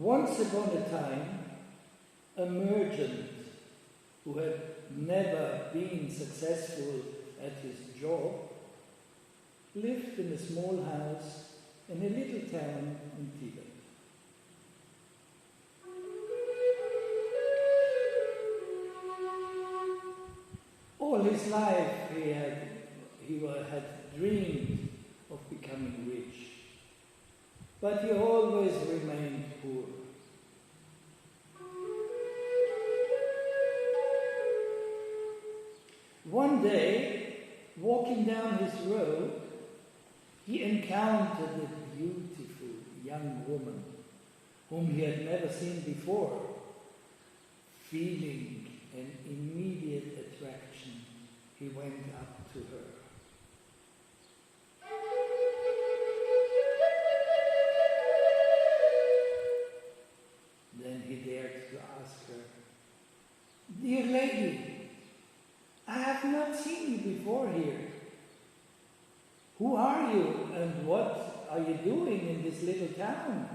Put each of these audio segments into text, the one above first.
Once upon a time, a merchant who had never been successful at his job lived in a small house in a little town in Tibet. All his life he had dreamed of becoming rich, but he always remained poor. One day, walking down his road, he encountered a beautiful young woman whom he had never seen before. Feeling an immediate attraction, he went up to her. Then he dared to ask her, "Dear lady, I have not seen you before here. Who are you and what are you doing in this little town?"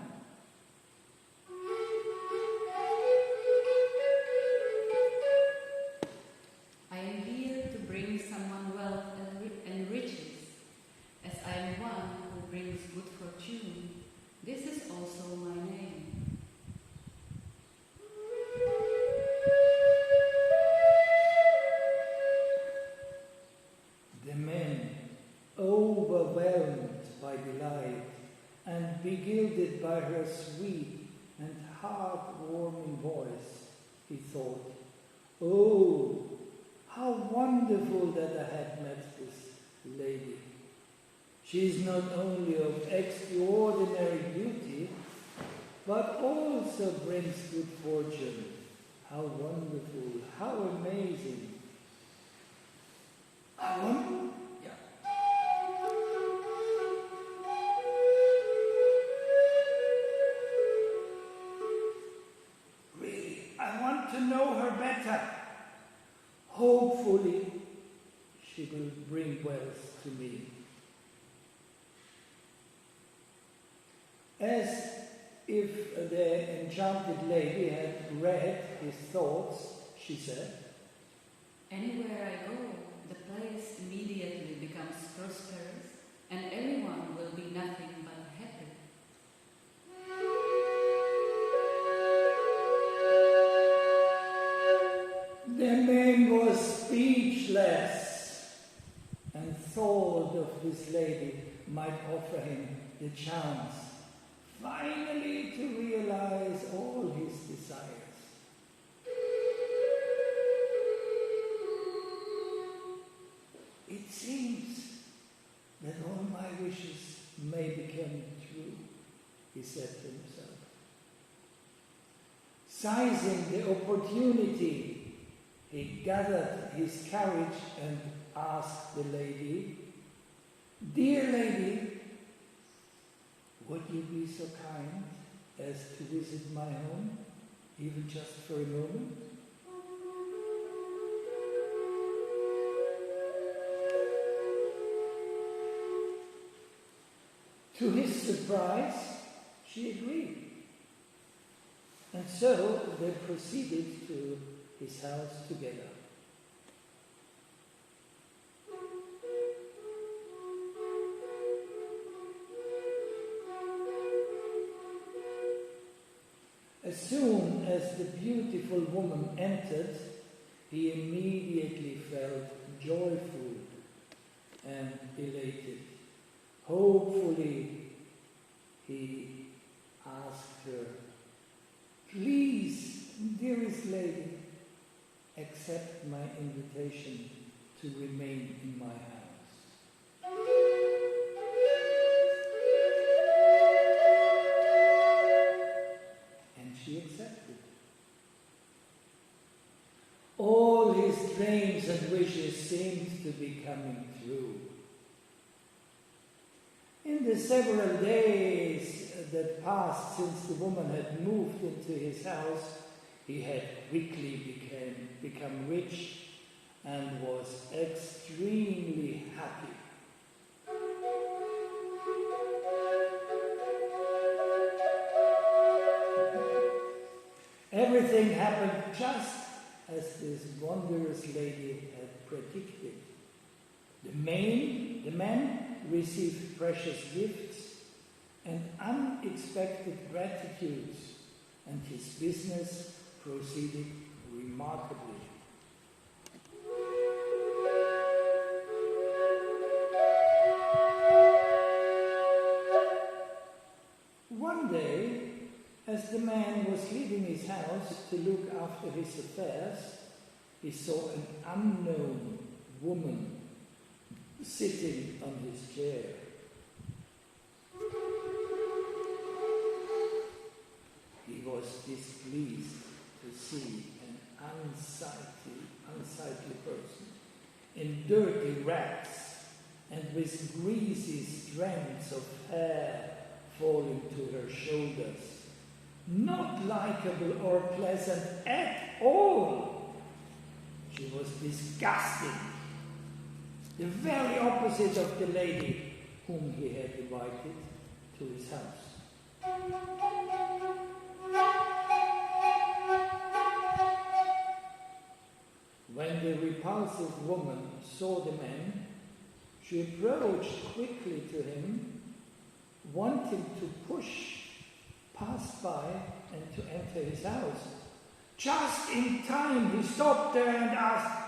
"I am here to bring someone wealth and riches, as I am one who brings good fortune. This is also my name." The man, overwhelmed by delight and beguiled by her sweet and heart-warming voice, he thought, "Oh, how wonderful that I had met this lady. She is not only of extraordinary beauty, but also brings good fortune. How wonderful, how amazing. I want to know her better. Hopefully, she will bring wealth to me." As if the enchanted lady had read his thoughts, she said, "Anywhere I go, the place immediately becomes prosperous, and everyone will be nothing but happy." The man was speechless and thought of this lady might offer him the chance finally to realize all his desires. "It seems that all my wishes may become true," he said to himself. Seizing the opportunity, he gathered his courage and asked the lady, "Dear lady, would you be so kind as to visit my home, even just for a moment?" To his surprise, she agreed. And so they proceeded to his house together. As soon as the beautiful woman entered, he immediately felt joyful and elated. Hopefully, he asked her, "Please, dearest lady, accept my invitation to remain in my house." And she accepted. All his dreams and wishes seemed to be coming true. In the several days that passed since the woman had moved into his house, he had quickly become rich and was extremely happy. happened just as this wondrous lady had predicted. The man received precious gifts and unexpected gratitudes, and his business proceeded remarkably. One day, as the man was leaving his house to look after his affairs, he saw an unknown woman sitting on his chair. He was displeased to see an unsightly person in dirty rags and with greasy strands of hair falling to her shoulders. Not likable or pleasant at all. She was disgusting. The very opposite of the lady whom he had invited to his house. When the repulsive woman saw the man, she approached quickly to him, wanting to pass by and to enter his house. Just in time, he stopped there and asked,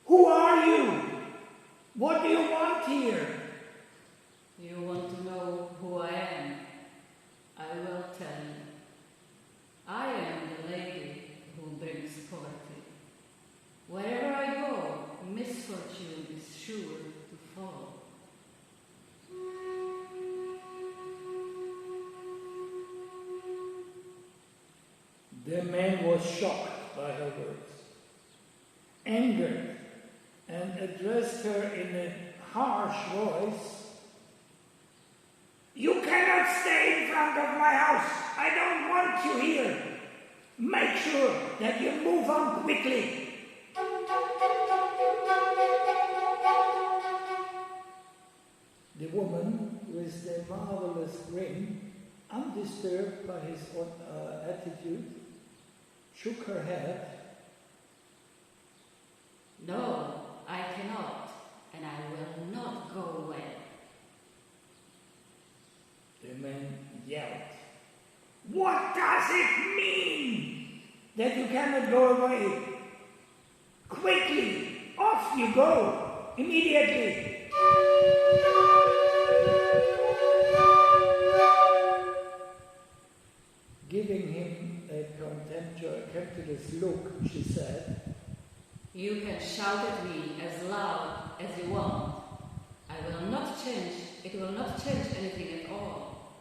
"Who are you? What do you want here?" You want to know who I am? I will tell you. I am the lady who brings poverty. Wherever I go, misfortune is sure to follow. The man was shocked by her words, angered, and addressed her in a harsh voice. "You cannot stay in front of my house. I don't want you here. Make sure that you move on quickly." The woman, with the marvelous grin, undisturbed by his attitude, shook her head. No, I cannot, and I will not go away. The man yelled, "What does it mean that you cannot go away? Quickly, off you go, immediately." Giving him a contemptuous look, she said, You can shout at me as loud as you want. I will not change. It will not change anything at all.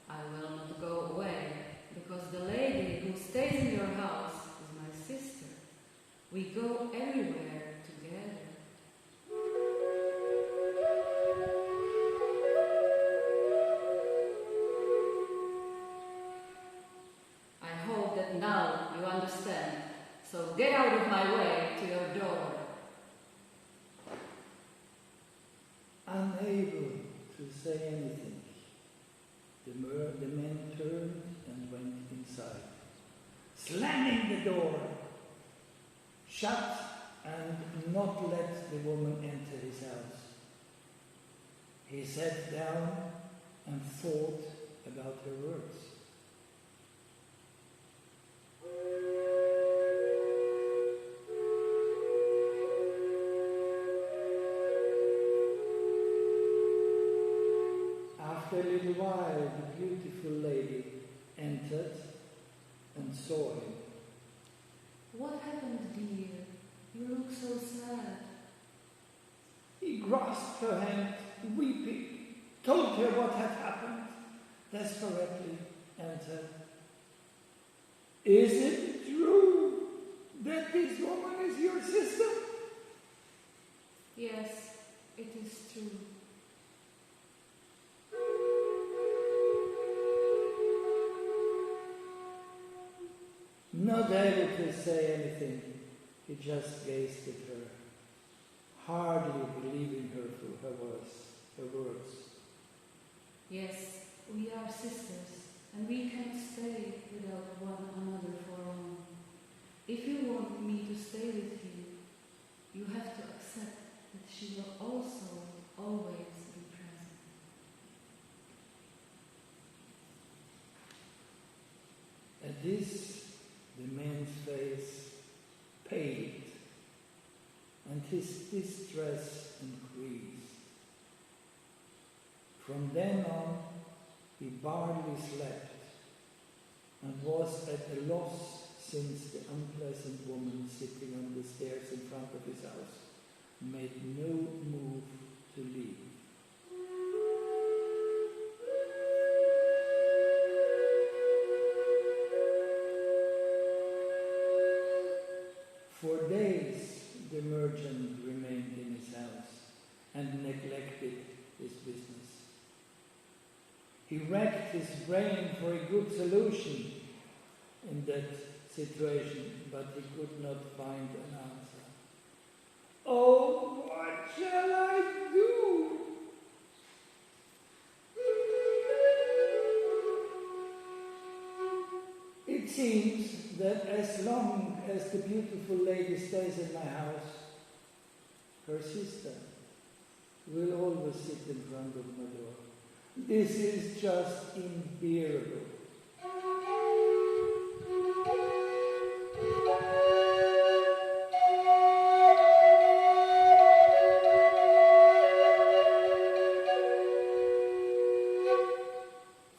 I will not go away, because the lady who stays in your house is my sister. We go everywhere together. I hope that now you understand. So get out of my way to your door. Unable to say anything, the man turned and went inside, slamming the door shut and not let the woman enter his house. He sat down and thought about her words. After a little while, the beautiful lady entered and saw him. What happened, dear? You look so sad. He grasped her hand, weeping, told her what had happened, desperately entered. "Is it true that this woman is your sister?" Yes, it is true. Not able to say anything, he just gazed at her, hardly believing her for her words. Yes, we are sisters, and we cannot stay without one another for long. If you want me to stay with you, you have to accept that she will also always be present. At this, the man's face paled, and his distress increased. From then on, he barely slept, and was at a loss since the unpleasant woman sitting on the stairs in front of his house made no move to leave. For days, the merchant remained in his house and neglected his business. He racked his brain for a good solution in that situation, but he could not find an answer. Oh, what shall I do? It seems that as long as the beautiful lady stays in my house, her sister will always sit in front of my door. This is just unbearable.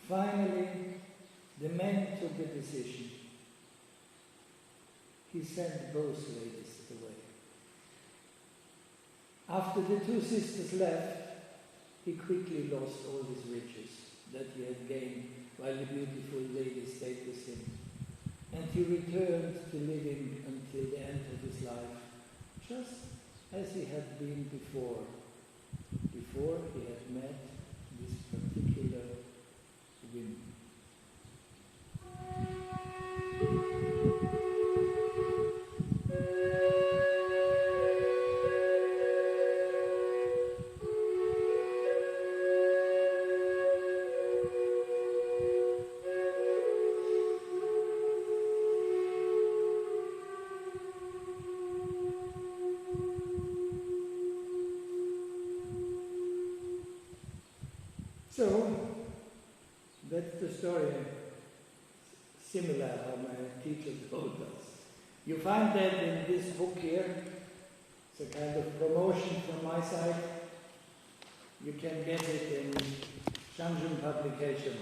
Finally, the man took a decision. He sent both ladies away. After the two sisters left, he quickly lost all his riches that he had gained while the beautiful lady stayed with him. And he returned to living until the end of his life, just as he had been before he had met this particular woman. So, that's the story, similar how my teacher told us. You find that in this book here. It's a kind of promotion from my side. You can get it in Shangjun publication.